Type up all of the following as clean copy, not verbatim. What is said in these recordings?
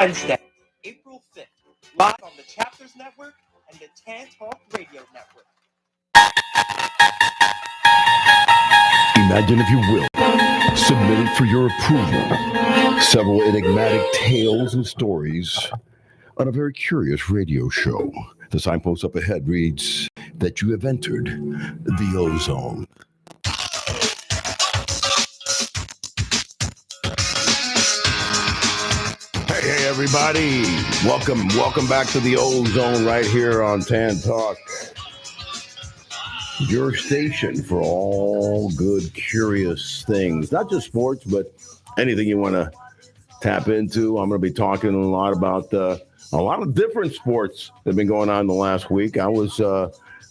Wednesday, April 5th, live on the Chapters Network and the TAN Talk Radio Network. Imagine, if you will, submitted for your approval, several enigmatic tales and stories on a very curious radio show. The signpost up ahead reads that you have entered the ozone. Hey, everybody. Welcome back to the ozone right here on TAN Talk. Your station for all good, curious things. Not just sports, but anything you want to tap into. I'm going to be talking a lot about a lot of different sports that have been going on the last week. I was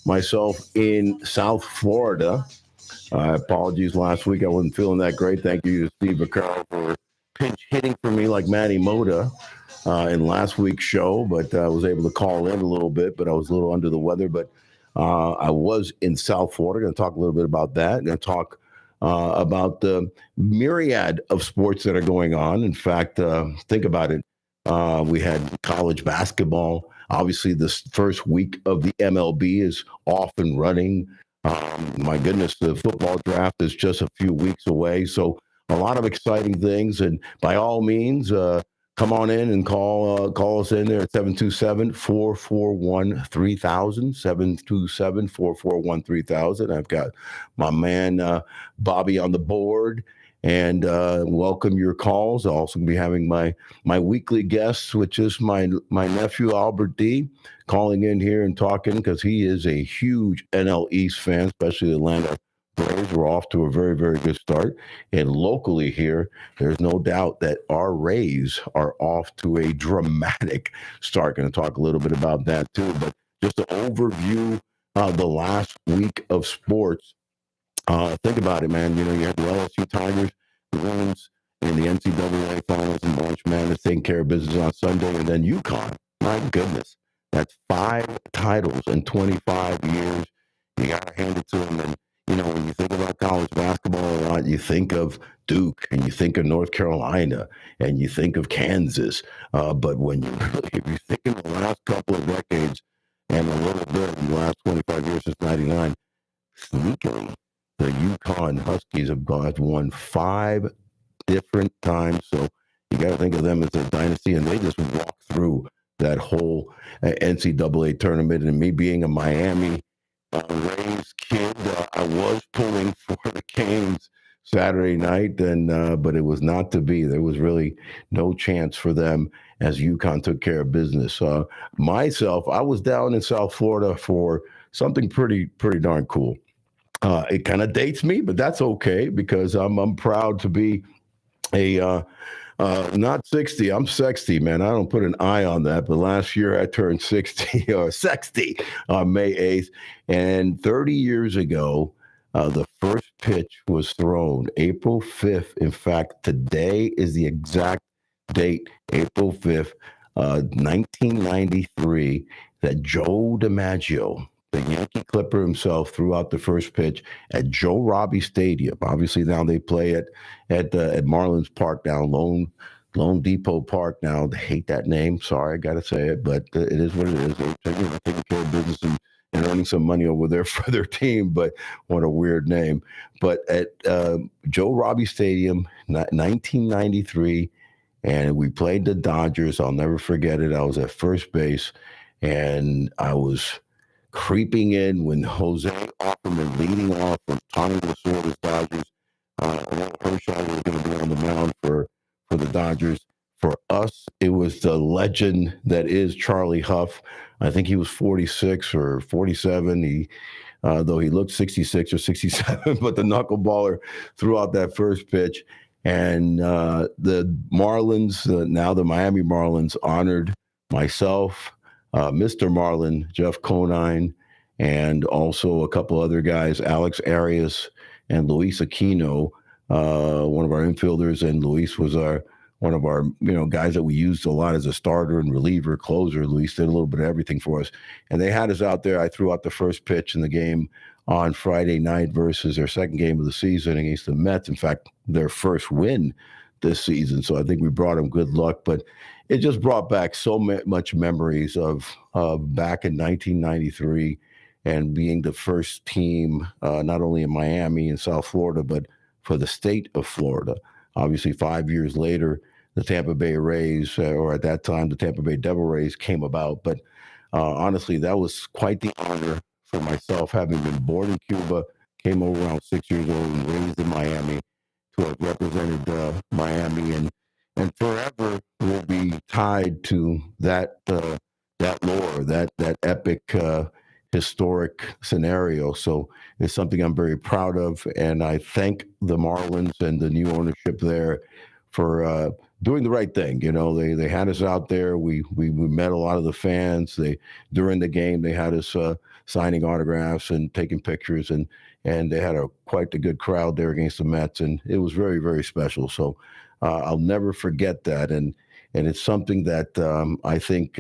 myself in South Florida. Apologies last week. I wasn't feeling that great. Thank you to Steve McCarroll for pinch hitting for me like Matty Moda in last week's show. But I was able to call in a little bit, but I was a little under the weather. But I was in South Florida. Going to talk a little bit about that. Going to talk about the myriad of sports that are going on. In fact, think about it. We had college basketball. Obviously, this first week of the MLB is off and running. My goodness, the football draft is just a few weeks away. So a lot of exciting things. And by all means, come on in and call us in there at 727-441-3000, 727-441-3000. I've got my man Bobby on the board. And welcome your calls. I'll also be having my weekly guests, which is my nephew, Albert D., calling in here and talking because he is a huge NL East fan, especially the Atlanta Braves. We're off to a very, very good start. And locally here, there's no doubt that our Rays are off to a dramatic start. Going to talk a little bit about that too. But just an overview of the last week of sports. Think about it, man. You know, you had the LSU Tigers, the Bruins, in the NCAA finals and March Madness taking care of business on Sunday, and then UConn. My goodness, that's 5 titles in 25 years. You got to hand it to them. And, you know, when you think about college basketball a lot, you think of Duke and you think of North Carolina and you think of Kansas. But when you really, if you think in the last couple of decades and a little bit in the last 25 years since 99, sneakily, the UConn Huskies have won 5 different times. So you got to think of them as a dynasty, and they just walked through that whole NCAA tournament. And me being a Miami Rays kid, I was pulling for the Canes Saturday night, and but it was not to be. There was really no chance for them as UConn took care of business. Myself, I was down in South Florida for something pretty darn cool. It kind of dates me, but that's okay because I'm proud to be a not 60. I'm sexty, man. I don't put an I on that. But last year I turned 60 or sexty on May 8th, and 30 years ago, the first pitch was thrown April 5th. In fact, today is the exact date, April 5th, 1993, that Joe DiMaggio, the Yankee Clipper himself, threw out the first pitch at Joe Robbie Stadium. Obviously, now they play at Marlins Park now, Lone Depot Park now. They hate that name. Sorry, I got to say it, but it is what it is. They're taking care of business and earning some money over there for their team, but what a weird name. But at Joe Robbie Stadium, 1993, and we played the Dodgers. I'll never forget it. I was at first base, and I was creeping in when Jose Offerman leading off from Tommy Lasorda's Dodgers. Herschel was going to be on the mound for the Dodgers. For us, it was the legend that is Charlie Huff. I think he was 46 or 47. Though he looked 66 or 67, but the knuckleballer threw out that first pitch. And the Marlins, now the Miami Marlins, honored myself, Mr. Marlin, Jeff Conine, and also a couple other guys, Alex Arias and Luis Aquino, one of our infielders, and Luis was one of our guys that we used a lot as a starter and reliever, closer. Luis did a little bit of everything for us, and they had us out there. I threw out the first pitch in the game on Friday night versus their second game of the season against the Mets. In fact, their first win this season. So I think we brought them good luck. But it just brought back so much memories of back in 1993 and being the first team, not only in Miami and South Florida, but for the state of Florida. Obviously, 5 years later, the Tampa Bay Rays, or at that time, the Tampa Bay Devil Rays came about. But honestly, that was quite the honor for myself, having been born in Cuba, came over around 6 years old and raised in Miami to have represented Miami, and forever will be tied to that lore, that epic historic scenario. So it's something I'm very proud of, and I thank the Marlins and the new ownership there for doing the right thing. You know, they had us out there. We met a lot of the fans. During the game they had us signing autographs and taking pictures, and they had quite a good crowd there against the Mets, and it was very, very special. So I'll never forget that, and it's something that I think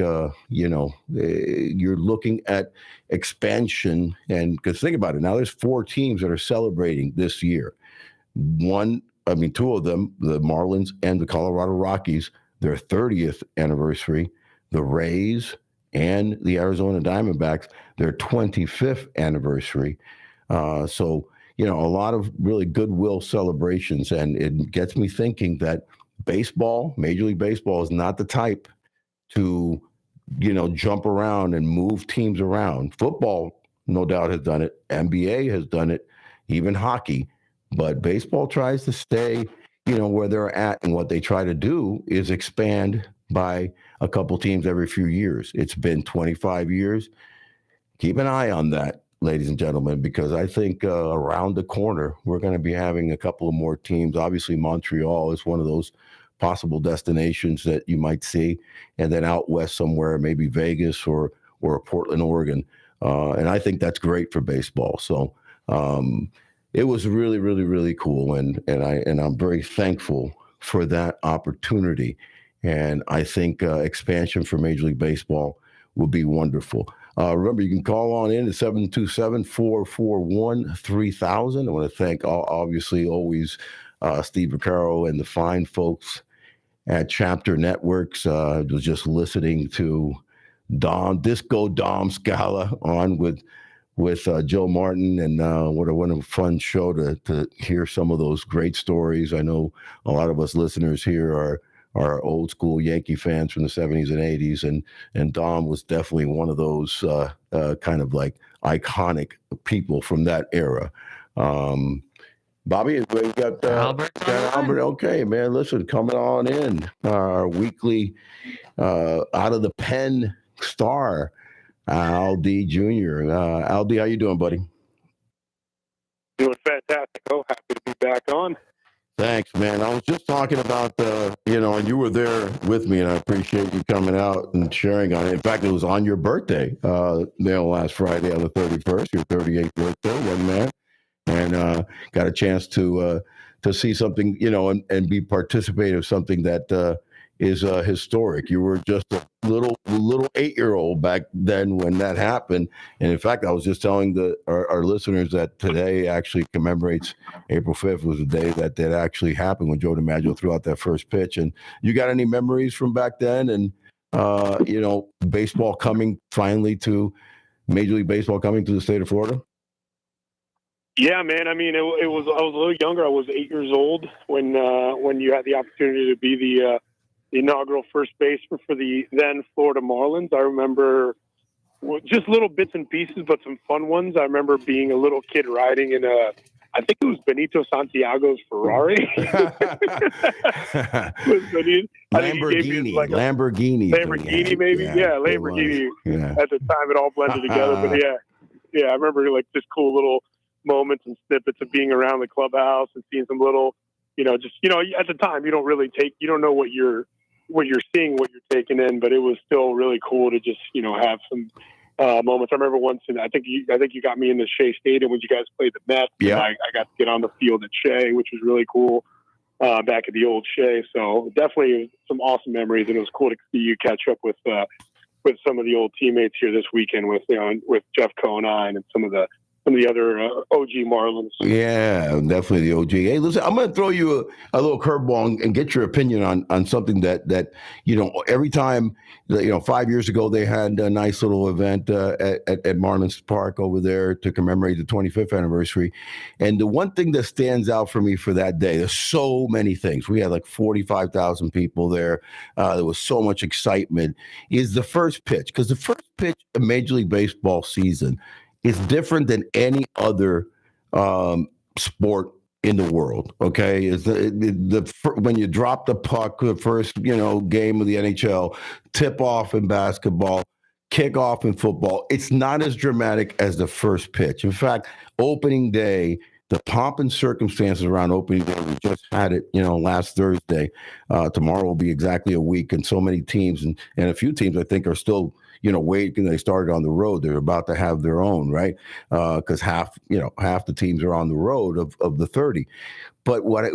you're looking at expansion, and because think about it, now there's 4 teams that are celebrating this year. Two of them, the Marlins and the Colorado Rockies, their 30th anniversary. The Rays and the Arizona Diamondbacks, their 25th anniversary. So, a lot of really goodwill celebrations. And it gets me thinking that baseball, Major League Baseball, is not the type to, jump around and move teams around. Football, no doubt, has done it. NBA has done it, even hockey. But baseball tries to stay, where they're at, and what they try to do is expand by a couple teams every few years. It's been 25 years. Keep an eye on that, ladies and gentlemen, because I think around the corner, we're going to be having a couple of more teams. Obviously, Montreal is one of those possible destinations that you might see. And then out west somewhere, maybe Vegas or Portland, Oregon. And I think that's great for baseball. So, it was really, really, really cool, and I'm very thankful for that opportunity. And I think expansion for Major League Baseball will be wonderful. Remember, you can call on in at 727-441-3000. I want to thank, obviously, always Steve Vaccaro and the fine folks at Chapter Networks. I was just listening to Disco Dom Scala on with Joe Martin, and what a fun show to hear some of those great stories. I know a lot of us listeners here are old school Yankee fans from the 70s and 80s, and Dom was definitely one of those kind of like iconic people from that era. Bobby, you got Albert. Albert. Okay, man. Listen, coming on in our weekly out of the pen star. Al D. Jr. Al D., how you doing, buddy? Doing fantastic. Oh, happy to be back on. Thanks, man. I was just talking about, and you were there with me, and I appreciate you coming out and sharing on it. In fact, it was on your birthday, last Friday on the 31st, your 38th birthday, young man, and got a chance to see something, and be participative, something that is historic. You were just a little 8-year-old back then when that happened. And in fact, I was just telling our listeners that today actually commemorates April 5th was the day that actually happened when Joe DiMaggio threw out that first pitch. And you got any memories from back then? And, baseball coming finally to Major League Baseball coming to the state of Florida? Yeah, man. I mean, I was a little younger. I was 8 years old when you had the opportunity to be the inaugural first baseman for the then Florida Marlins. I remember just little bits and pieces, but some fun ones. I remember being a little kid riding in I think it was Benito Santiago's Ferrari. Lamborghini, maybe. Yeah, Lamborghini. Yeah. At the time, it all blended together. But yeah, I remember like just cool little moments and snippets of being around the clubhouse and seeing some little, at the time you don't know what you're seeing, what you're taking in, but it was still really cool to just, have some moments. I remember once, I think you got me in the Shea Stadium when you guys played the Mets. Yeah. I got to get on the field at Shea, which was really cool, back at the old Shea. So definitely some awesome memories, and it was cool to see you catch up with some of the old teammates here this weekend with Jeff Conine and some of the some of the other OG Marlins. Yeah, definitely the OG. Hey, listen, I'm going to throw you a little curveball and get your opinion on something that every time, 5 years ago they had a nice little event at Marlins Park over there to commemorate the 25th anniversary. And the one thing that stands out for me for that day, there's so many things. We had like 45,000 people there. There was so much excitement. Is the first pitch, because the first pitch of Major League Baseball season is different than any other sport in the world. Okay, is when you drop the puck, the first game of the NHL, tip off in basketball, kick off in football. It's not as dramatic as the first pitch. In fact, opening day, the pomp and circumstances around opening day, we just had it, last Thursday. Tomorrow will be exactly a week, and so many teams and a few teams I think are still waiting. They started on the road. They're about to have their own, right? Because half the teams are on the road of the 30. But what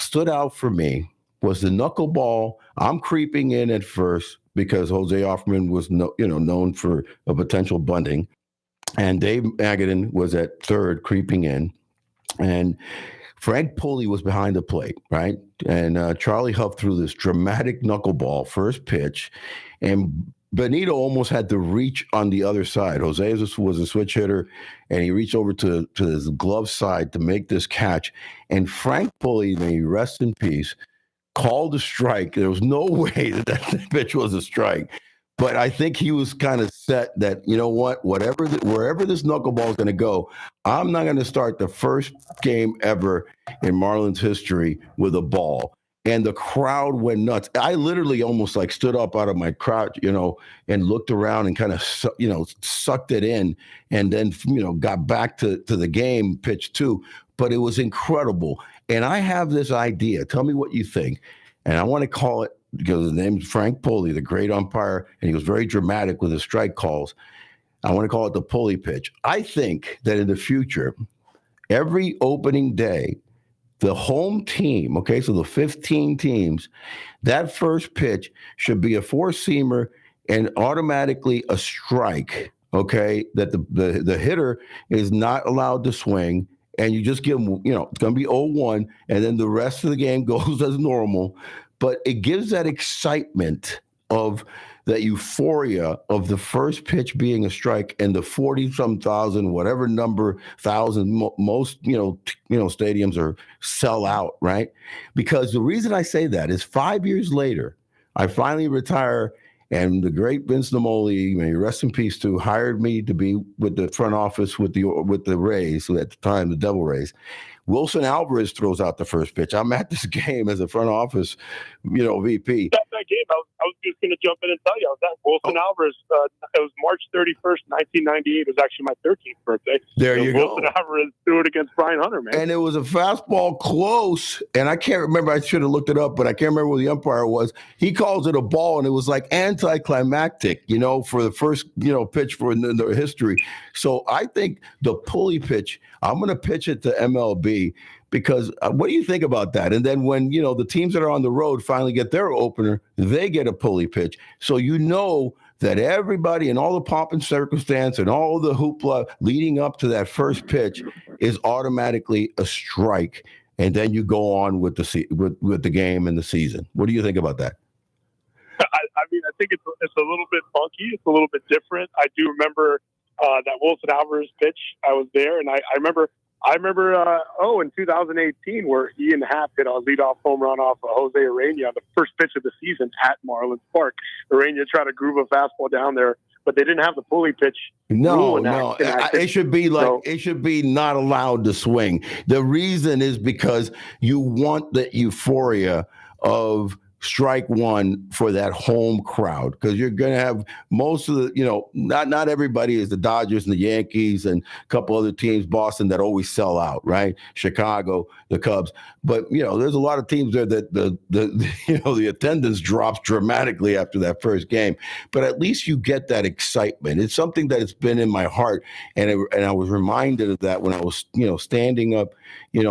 stood out for me was the knuckleball. I'm creeping in at first because Jose Offerman was known for a potential bunting, and Dave Magadan was at third creeping in, and Frank Pulley was behind the plate, right? And Charlie Huff threw this dramatic knuckleball first pitch, and Benito almost had to reach on the other side. Jose was a switch hitter, and he reached over to his glove side to make this catch. And Frank Pulley, may he rest in peace, called a strike. There was no way that pitch was a strike. But I think he was kind of set that, wherever this knuckleball is going to go, I'm not going to start the first game ever in Marlins history with a ball. And the crowd went nuts. I literally almost stood up out of my crouch, and looked around and kind of, sucked it in, and then, got back to the game, pitch two. But it was incredible. And I have this idea. Tell me what you think. And I want to call it, because his name's Frank Pulley, the great umpire, and he was very dramatic with his strike calls. I want to call it the Pulley pitch. I think that in the future, every opening day, the home team, okay, so the 15 teams, that first pitch should be a four-seamer and automatically a strike, okay, that the hitter is not allowed to swing, and you just give them, it's going to be 0-1, and then the rest of the game goes as normal. But it gives that excitement of that euphoria of the first pitch being a strike, and the 40-some thousand, whatever number thousand, most stadiums are sell out, right? Because the reason I say that is 5 years later, I finally retire, and the great Vince Namoli, may he rest in peace too, hired me to be with the front office with the Rays, so at the time the Devil Rays. Wilson Alvarez throws out the first pitch. I'm at this game as a front office, VP. That game, I was just going to jump in and tell you, I was at Wilson Alvarez. It was March 31st, 1998. It was actually my 13th birthday. There you go. Wilson Alvarez threw it against Brian Hunter, man. And it was a fastball close, and I can't remember. I should have looked it up, but I can't remember who the umpire was. He calls it a ball, and it was anticlimactic, for the first, pitch for the history. So I think the Pulley pitch, I'm going to pitch it to MLB, because what do you think about that? And then when, the teams that are on the road finally get their opener, they get a Pulley pitch. So that everybody and all the pomp and circumstance and all the hoopla leading up to that first pitch is automatically a strike. And then you go on with the game and the season. What do you think about that? I think it's a little bit funky. It's a little bit different. I do remember that Wilson Alvarez pitch. I was there, and I remember in 2018 where Ian Happ hit a leadoff home run off of Jose Urena on the first pitch of the season at Marlins Park. Urena tried to groove a fastball down there, but they didn't have the Pulley pitch. No. It should be it should be not allowed to swing. The reason is because you want the euphoria of strike one for that home crowd, because you're going to have most of the, not everybody is the Dodgers and the Yankees and a couple other teams, Boston, that always sell out, right? Chicago, the Cubs. But, there's a lot of teams there that the attendance drops dramatically after that first game. But at least you get that excitement. It's something that has been in my heart. And I was reminded of that when I was, standing up,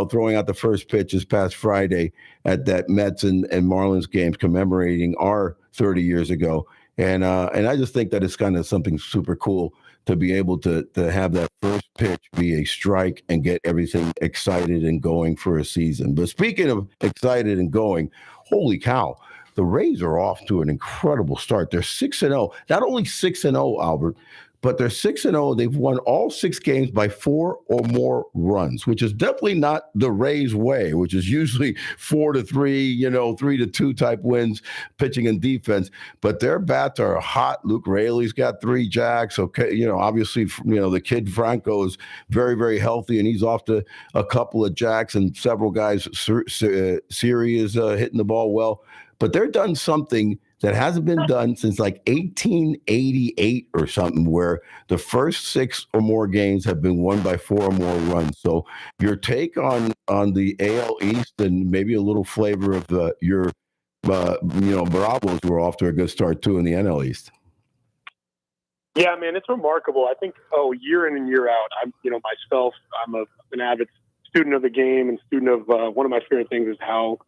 throwing out the first pitch this past Friday at that Mets and Marlins games commemorating our 30 years ago. And I just think that it's kind of something super cool to be able to have that first pitch be a strike and get everything excited and going for a season. But speaking of excited and going, holy cow, the Rays are off to an incredible start. They're 6-0. Not only 6-0, Albert, but they're 6-0. They've won all 6 games by 4 or more runs, which is definitely not the Rays way, which is usually 4-3, 3-2 type wins, pitching and defense. But their bats are hot. Luke Raley's got 3 jacks. Okay, obviously, the kid Franco is very, very healthy, and he's off to a couple of jacks, and several guys. Siri is hitting the ball well. But they're done something that hasn't been done since like 1888 or something, where the first 6 or more games have been won by 4 or more runs. So your take on the AL East, and maybe a little flavor of your Bravos were off to a good start too in the NL East. Yeah, man, it's remarkable. I think, year in and year out, myself, I'm an avid student of the game and student of one of my favorite things is how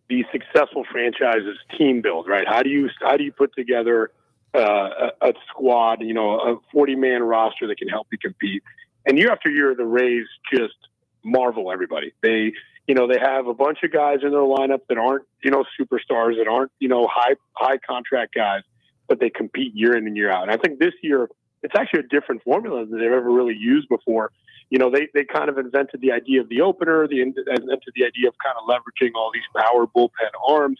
these successful franchises team build, right? How do you put together a squad, a 40-man roster that can help you compete? And year after year, the Rays just marvel everybody. They have a bunch of guys in their lineup that aren't, superstars, that aren't, high contract guys, but they compete year in and year out. And I think this year, it's actually a different formula than they've ever really used before. They kind of invented the idea of the opener, invented the idea of kind of leveraging all these power bullpen arms.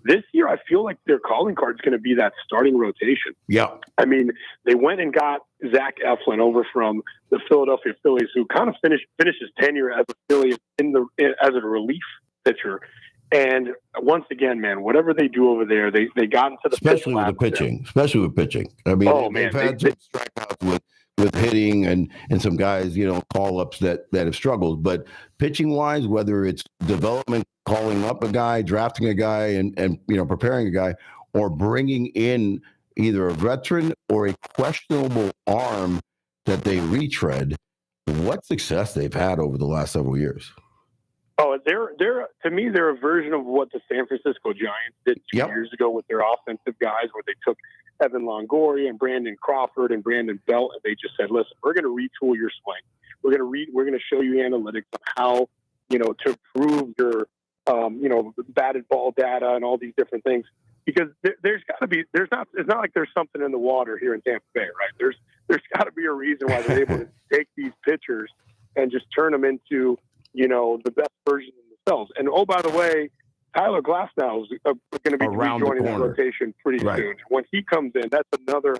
This year, I feel like their calling card is going to be that starting rotation. Yeah. I mean, they went and got Zach Eflin over from the Philadelphia Phillies, who kind of finished his tenure as a Philly as a relief pitcher. And once again, man, whatever they do over there, they got into the especially with pitching. I mean, they've had some strikeouts with hitting and some guys, call ups that have struggled. But pitching wise, whether it's development, calling up a guy, drafting a guy, and preparing a guy, or bringing in either a veteran or a questionable arm that they retread, what success they've had over the last several years. Oh, to me, they're a version of what the San Francisco Giants did 2 years ago with their offensive guys, where they took Evan Longoria and Brandon Crawford and Brandon Belt, and they just said, "Listen, we're going to retool your swing. We're going to show you analytics on how, to improve your, batted ball data and all these different things." Because it's not like there's something in the water here in Tampa Bay, right? There's got to be a reason why they're able to take these pitchers and just turn them into, the best version of themselves. And by the way, Tyler Glasnow is going to be rejoining that rotation pretty soon. When he comes in, that's another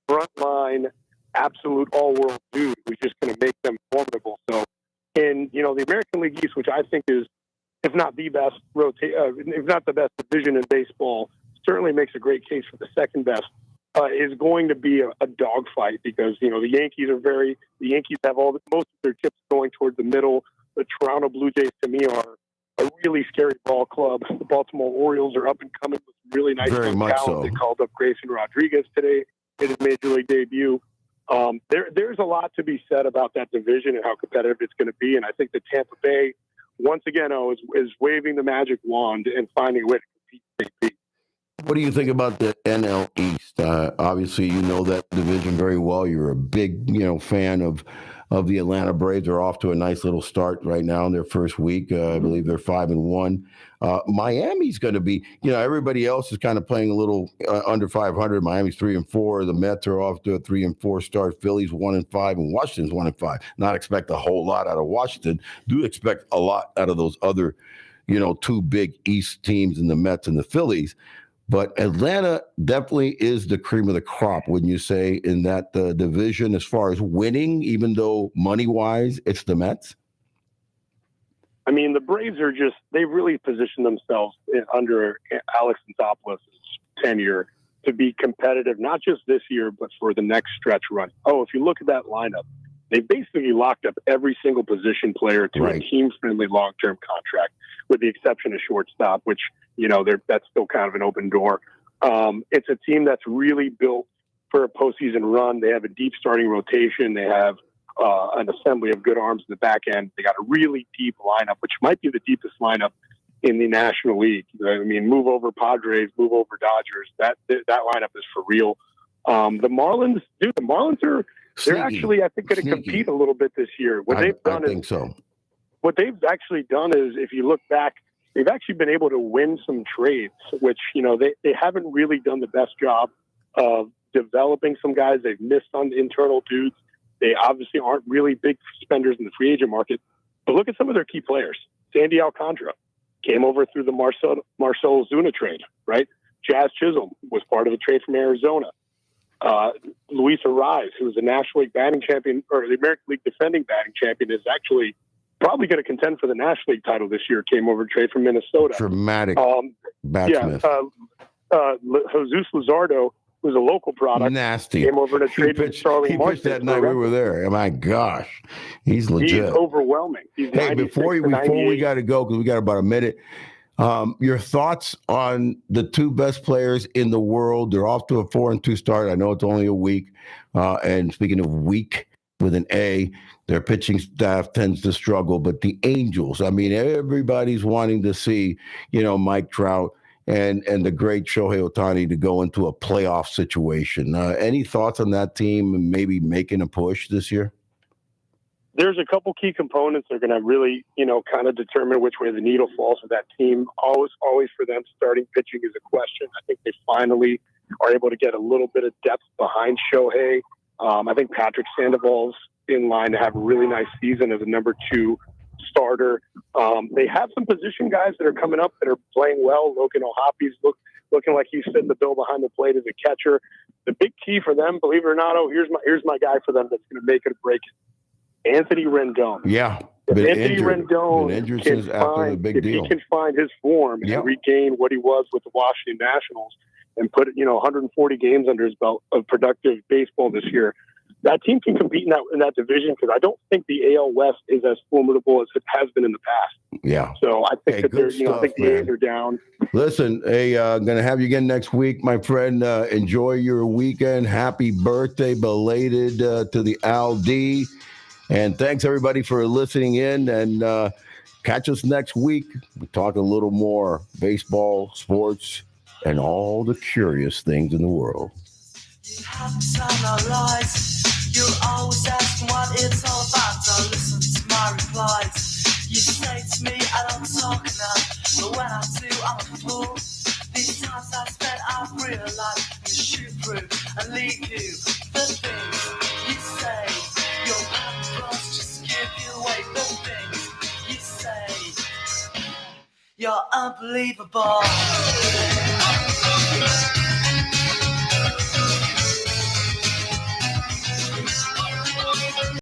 frontline, absolute all-world dude who's just going to make them formidable. So, in the American League East, which I think is, if not the best if not the best division in baseball, certainly makes a great case for the second best. Is going to be a dogfight because the Yankees have most of their chips going towards the middle. The Toronto Blue Jays, to me, are a really scary ball club. The Baltimore Orioles are up and coming with some really nice talent. So. They called up Grayson Rodriguez today in his major league debut. There's a lot to be said about that division and how competitive it's going to be. And I think that Tampa Bay, once again, is waving the magic wand and finding a way to compete. What do you think about the NL East? Obviously, you know that division very well. You're a big, fan of the Atlanta Braves. Are off to a nice little start right now in their first week. I believe they're 5-1. Miami's going to be, everybody else is kind of playing a little under 500. Miami's 3-4. The Mets are off to a 3-4 start. Philly's 1-5, and Washington's 1-5. Not expect a whole lot out of Washington. Do expect a lot out of those other, 2 big East teams in the Mets and the Phillies. But Atlanta definitely is the cream of the crop, wouldn't you say, in that division as far as winning, even though money-wise it's the Mets? I mean, the Braves they've really positioned themselves under Alex Anthopoulos' tenure to be competitive, not just this year, but for the next stretch run. If you look at that lineup, they basically locked up every single position player to a team-friendly long-term contract, with the exception of shortstop, which, that's still kind of an open door. It's a team that's really built for a postseason run. They have a deep starting rotation. They have an assembly of good arms in the back end. They got a really deep lineup, which might be the deepest lineup in the National League. I mean, move over Padres, move over Dodgers. That lineup is for real. The Marlins are they're actually, I think, going to compete a little bit this year. What they've done is, if you look back, they've actually been able to win some trades, which, they haven't really done the best job of developing some guys. They've missed on the internal dudes. They obviously aren't really big spenders in the free agent market. But look at some of their key players. Sandy Alcantara came over through the Marcell Ozuna trade, right? Jazz Chisholm was part of a trade from Arizona. Luis Ariz, who was a National League batting champion, or the American League defending batting champion, is actually probably going to contend for the National League title this year. Came over trade from Minnesota. Dramatic batsmith. Jesus Luzardo, who's a local product, nasty. Came over in a trade with Charlie Martin. He pitched that night we were there. Oh my gosh, he's legit. He's overwhelming. Hey, before we got to go, because we got about a minute. Your thoughts on the two best players in the world? They're off to a 4-2 start. I know it's only a week. And speaking of weak with an A, their pitching staff tends to struggle. But the Angels, I mean, everybody's wanting to see, Mike Trout and the great Shohei Ohtani to go into a playoff situation. Any thoughts on that team and maybe making a push this year? There's a couple key components that are going to really, kind of determine which way the needle falls for that team. Always for them, starting pitching is a question. I think they finally are able to get a little bit of depth behind Shohei. I think Patrick Sandoval's in line to have a really nice season as a number 2 starter. They have some position guys that are coming up that are playing well. Logan O'Hoppy's looking like he's fitting the bill behind the plate as a catcher. The big key for them, believe it or not, here's my guy for them that's going to make it or break it. Anthony Rendon. Yeah. If Anthony Rendon can find his form and regain what he was with the Washington Nationals and put 140 games under his belt of productive baseball this year, that team can compete in that division, because I don't think the AL West is as formidable as it has been in the past. Yeah. So I think I think the A's are down. Listen, I'm going to have you again next week, my friend. Enjoy your weekend. Happy birthday, belated, to the Al D. And thanks, everybody, for listening in. And catch us next week. We talk a little more baseball, sports, and all the curious things in the world. You have some lies. You always ask what it's all about. Don't listen to my replies. You say to me, I don't talk enough. But when I do, I'm a fool. These times I spent, I've realized to shoot through and leave you. The things you say, your past just give you away. The things you say, you're unbelievable.